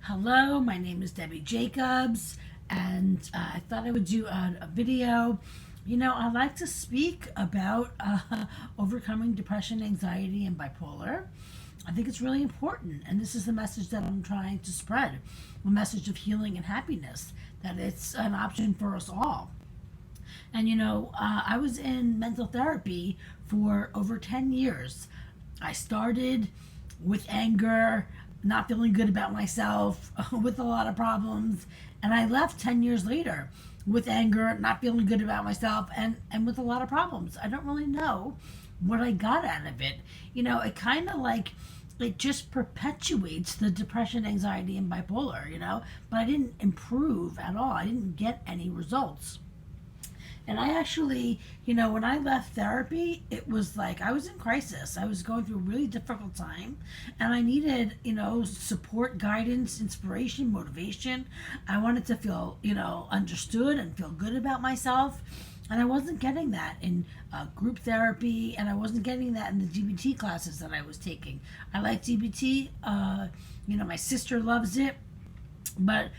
Hello, my name is Debbie Jacobs, and I thought I would do a video. I like to speak about overcoming depression, anxiety, and bipolar. I think it's really important, and this is the message that I'm trying to spread, a message of healing and happiness, that it's an option for us all. And I was in mental therapy for over 10 years. I started with anger, not feeling good about myself, with a lot of problems. And I left 10 years later with anger, not feeling good about myself, and with a lot of problems. I don't really know what I got out of it. It kind of like, it just perpetuates the depression, anxiety, and bipolar. But I didn't improve at all. I didn't get any results. And I actually, when I left therapy, it was like I was in crisis. I was going through a really difficult time, and I needed, support, guidance, inspiration, motivation. I wanted to feel, understood and feel good about myself. And I wasn't getting that in group therapy, and I wasn't getting that in the GBT classes that I was taking. I like GBT. My sister loves it, but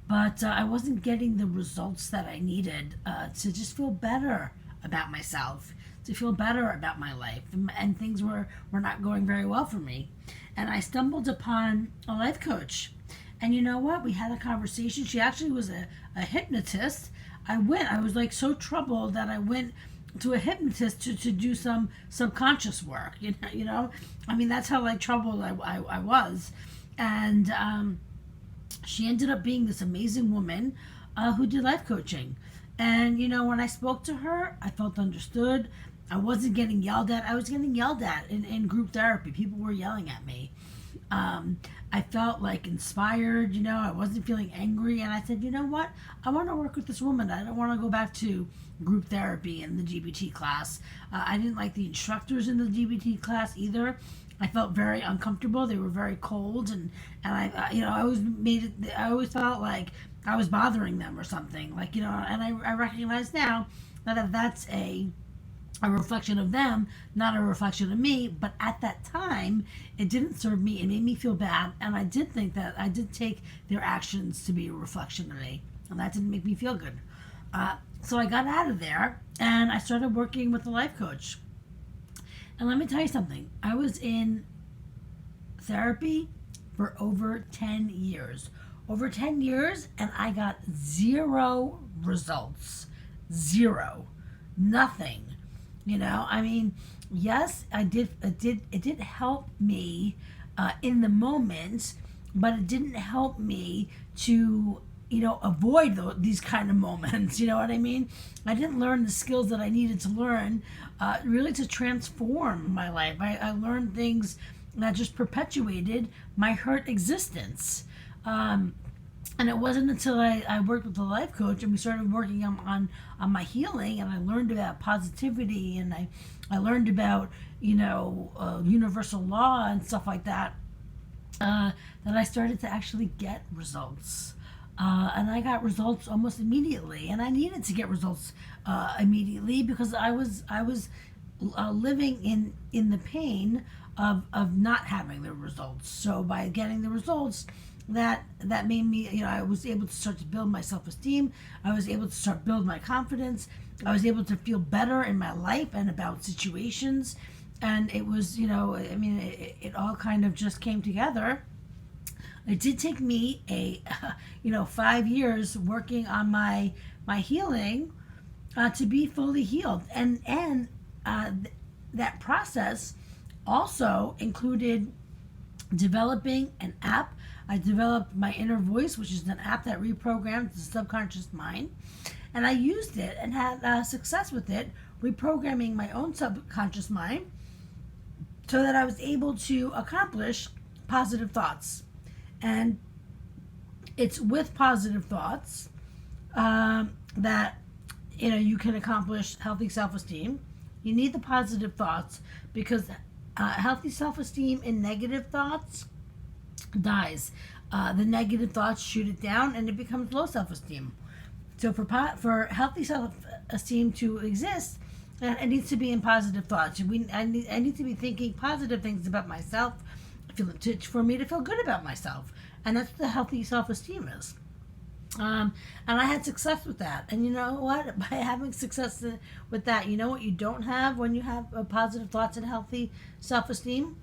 I wasn't getting the results that I needed to just feel better about myself, to feel better about my life, and things were not going very well for me. And I stumbled upon a life coach, and you know what? We had a conversation. She actually was a hypnotist. I was like so troubled that I went to a hypnotist to do some subconscious work. That's how like troubled I was, and she ended up being this amazing woman who did life coaching. And, when I spoke to her, I felt understood. I wasn't getting yelled at. I was getting yelled at in group therapy. People were yelling at me. I felt like inspired, I wasn't feeling angry. And I said, you know what? I want to work with this woman. I don't want to go back to group therapy and the GBT class. I didn't like the instructors in the GBT class either. I felt very uncomfortable. They were very cold, and I always felt like I was bothering them or something. And I recognize now that that's a reflection of them, not a reflection of me. But at that time, it didn't serve me. It made me feel bad, and I did think that I did take their actions to be a reflection of me, and that didn't make me feel good. So I got out of there, and I started working with a life coach. And let me tell you something. I was in therapy for over 10 years. Over 10 years, and I got zero results. Zero. Nothing. Yes, I did. It did help me in the moment, but it didn't help me to avoid these kind of moments. You know what I mean? I didn't learn the skills that I needed to learn really to transform my life. I learned things that just perpetuated my hurt existence. And it wasn't until I worked with a life coach and we started working on my healing, and I learned about positivity, and I learned about, universal law and stuff like that, that I started to actually get results. And I got results almost immediately, and I needed to get results immediately because I was living in the pain of not having the results. So by getting the results, that made me, I was able to start to build my self-esteem. I was able to start build my confidence. I was able to feel better in my life and about situations, and it was, it all kind of just came together. It did take me 5 years working on my healing to be fully healed, and that process also included developing an app. I developed my inner voice, which is an app that reprograms the subconscious mind, and I used it and had success with it, reprogramming my own subconscious mind so that I was able to accomplish positive thoughts. And it's with positive thoughts that you can accomplish healthy self-esteem. You need the positive thoughts because healthy self-esteem in negative thoughts dies. The negative thoughts shoot it down, and it becomes low self-esteem. So for healthy self-esteem to exist, it needs to be in positive thoughts. I need to be thinking positive things about myself, for me to feel good about myself, and that's what the healthy self-esteem is. And I had success with that. And you know what? By having success with that, you know what you don't have when you have positive thoughts and healthy self-esteem?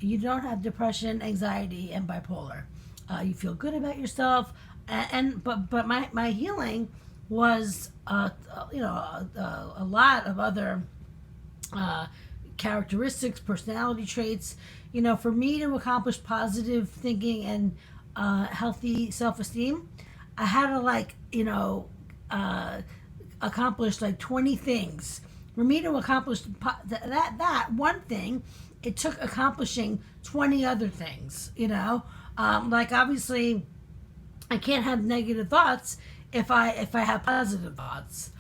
You don't have depression, anxiety, and bipolar. You feel good about yourself, but my healing was a lot of other uh, characteristics, personality traits. For me to accomplish positive thinking and healthy self-esteem, I had to uh, accomplish like 20 things. For me to accomplish that one thing, it took accomplishing 20 other things. Like obviously, I can't have negative thoughts if I have positive thoughts,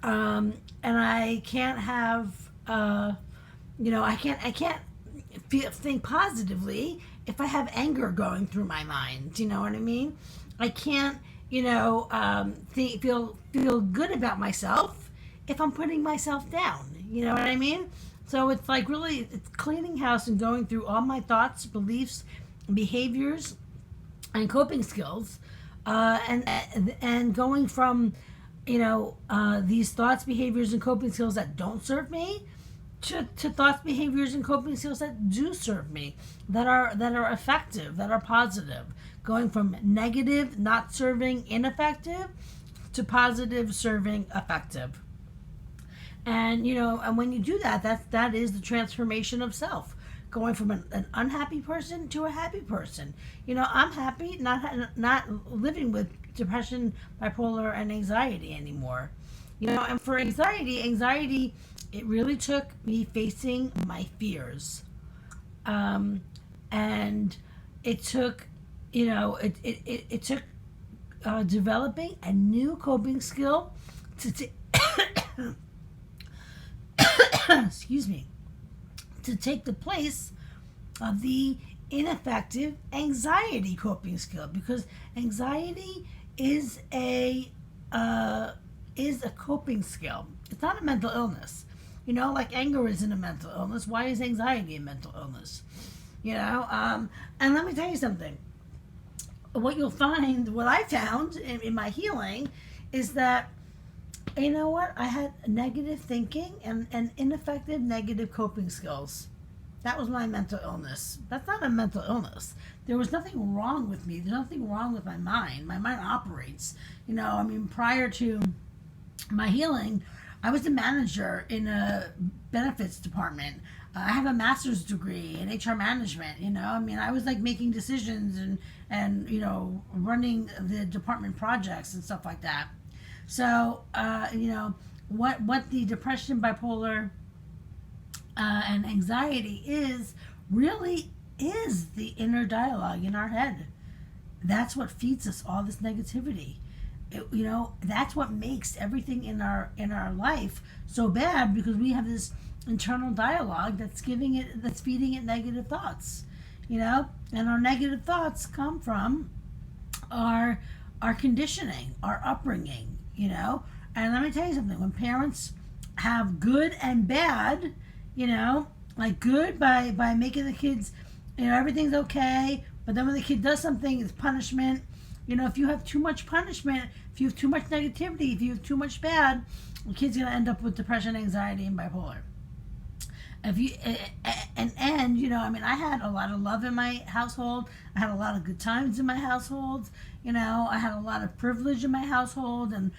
and I can't have I can't think positively if I have anger going through my mind. You know what I mean? I can't feel good about myself if I'm putting myself down. You know what I mean? So it's like really it's cleaning house and going through all my thoughts, beliefs, behaviors, and coping skills, and going from these thoughts, behaviors, and coping skills that don't serve me to thoughts, behaviors, and coping skills that do serve me, that are effective, that are positive. Going from negative, not serving, ineffective, to positive, serving, effective. And when you do that is the transformation of self. Going from an unhappy person to a happy person. I'm happy, not living with depression, bipolar, and anxiety anymore. And for anxiety, it really took me facing my fears, and it took, it took developing a new coping skill to excuse me, to take the place of the ineffective anxiety coping skill, because anxiety is a coping skill. It's not a mental illness. Like anger isn't a mental illness. Why is anxiety a mental illness? And let me tell you something. What I found in my healing is that, I had negative thinking and ineffective negative coping skills. That was my mental illness. That's not a mental illness. There was nothing wrong with me. There's nothing wrong with my mind. My mind operates. Prior to my healing, I was a manager in a benefits department. I have a master's degree in HR management. I was like making decisions and running the department projects and stuff like that. So, what the depression, bipolar, and anxiety really is the inner dialogue in our head. That's what feeds us all this negativity. That's what makes everything in our life so bad, because we have this internal dialogue that's feeding it negative thoughts. And our negative thoughts come from our conditioning, our upbringing. And let me tell you something. When parents have good and bad, like good by making the kids, everything's okay, but then when the kid does something, it's punishment. If you have too much punishment, if you have too much negativity, if you have too much bad, the kid's gonna end up with depression, anxiety, and bipolar. I had a lot of love in my household. I had a lot of good times in my household. I had a lot of privilege in my household, and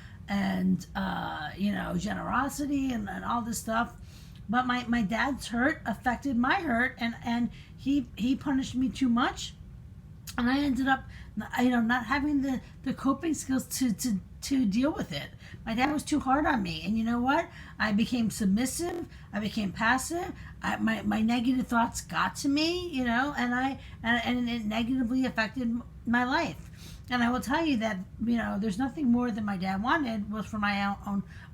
generosity and all this stuff. But my dad's hurt affected my hurt, and he punished me too much, and I ended up not having the coping skills to deal with it. My dad was too hard on me, and you know what? I became submissive. I became passive. My negative thoughts got to me, and it negatively affected my life. And I will tell you that there's nothing more than my dad wanted was for my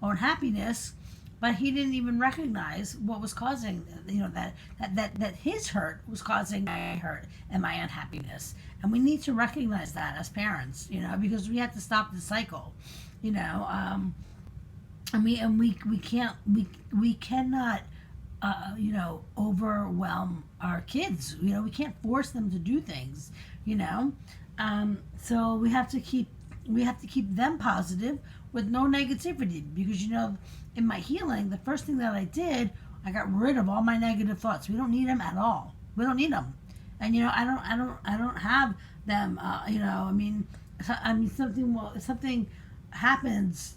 own happiness, but he didn't even recognize what was causing that his hurt was causing my hurt and my unhappiness. And we need to recognize that as parents, because we have to stop the cycle. We cannot overwhelm our kids. We can't force them to do things. So we have to keep them positive with no negativity, because in my healing, the first thing that I did, I got rid of all my negative thoughts. We don't need them at all. We don't need them. And I don't have them. If something happens,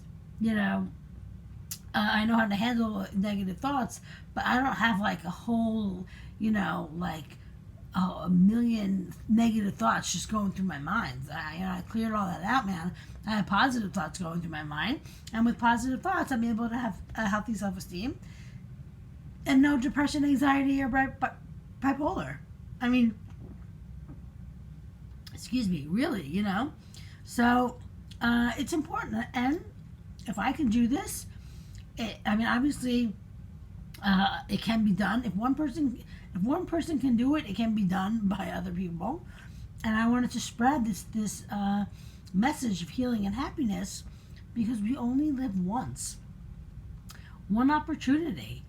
I know how to handle negative thoughts, but I don't have like a whole, a million negative thoughts just going through my mind. I cleared all that out, man. I have positive thoughts going through my mind, and with positive thoughts, I'm able to have a healthy self-esteem and no depression, anxiety, or bipolar. I mean, excuse me, really. So it's important, and if I can do this, obviously, it can be done. If one person can do it, it can be done by other people. And I wanted to spread this message of healing and happiness, because we only live once. One opportunity.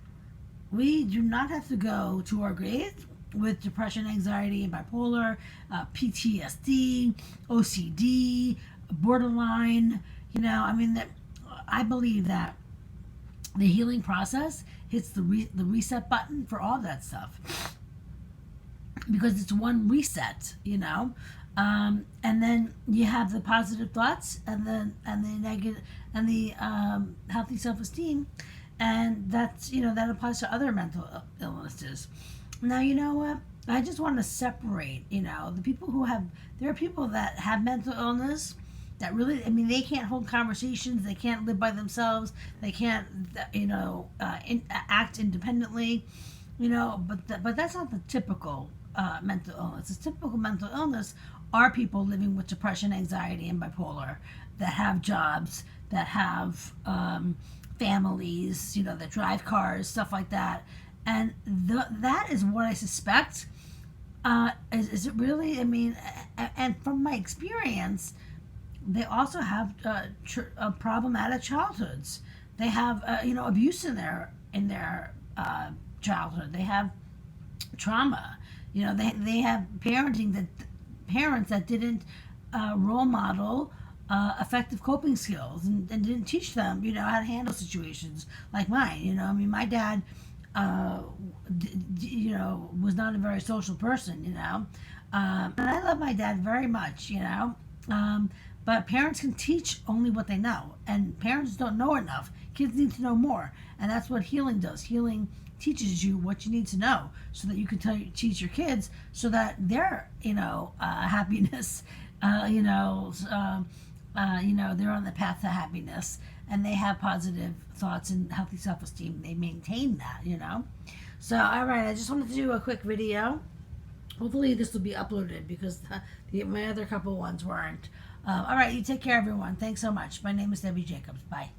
We do not have to go to our grave with depression, anxiety, and bipolar, PTSD, OCD, borderline. I believe that the healing process hits the reset button for all that stuff, because it's one reset, and then you have the positive thoughts, and the negative, and the healthy self-esteem, and that applies to other mental illnesses. Now, you know what? I just want to separate, the people there are people that have mental illness that really, they can't hold conversations, they can't live by themselves, they can't, act independently, but that's not the typical mental illness. The typical mental illness are people living with depression, anxiety, and bipolar, that have jobs, that have families, that drive cars, stuff like that. And that is what I suspect. Is it really? And from my experience, they also have problematic childhoods. They have abuse in their childhood. They have trauma. They have parents that didn't role model effective coping skills, and didn't teach them how to handle situations like mine. My dad was not a very social person. And I love my dad very much. But parents can teach only what they know, and parents don't know enough. Kids need to know more, and that's what healing does. Healing teaches you what you need to know, so that you can teach your kids, so that their happiness, they're on the path to happiness, and they have positive thoughts and healthy self-esteem. They maintain that. So, all right, I just wanted to do a quick video. Hopefully this will be uploaded, because my other couple ones weren't. All right, you take care, everyone. Thanks so much. My name is Debbie Jacobs. Bye.